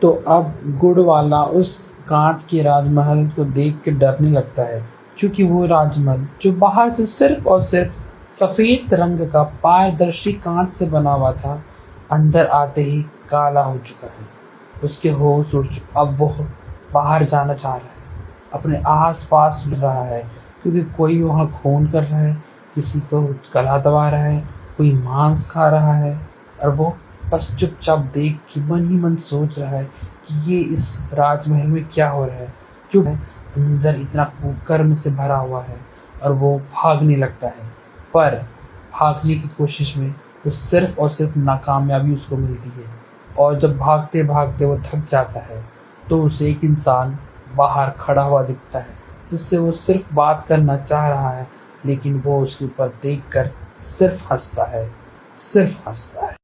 तो अब गुड़ वाला उस कांच के राजमहल को देख के डरने लगता है, क्योंकि वो राजमहल जो बाहर से सिर्फ और सिर्फ सफेद रंग का पारदर्शी कांच से बना हुआ था, अंदर आते ही काला हो चुका है। उसके होश उड़ चुके। अब वो बाहर जाना चाह रहा है, अपने आस पास मिल रहा है, क्योंकि कोई वहां खून कर रहा है, किसी को गला दबा रहा है, कोई मांस खा रहा है, और वो बस चुपचाप देख के मन ही मन सोच रहा है कि ये इस राजमहल में क्या हो रहा है, जो अंदर इतना कुकर्म से भरा हुआ है। और वो भागने लगता है, पर भागने की कोशिश में वो सिर्फ और सिर्फ नाकामयाबी उसको मिलती है। और जब भागते भागते वो थक जाता है, तो उसे एक इंसान बाहर खड़ा हुआ दिखता है, जिससे वो सिर्फ बात करना चाह रहा है, लेकिन वो उसके ऊपर देखकर सिर्फ हंसता है, सिर्फ हंसता है।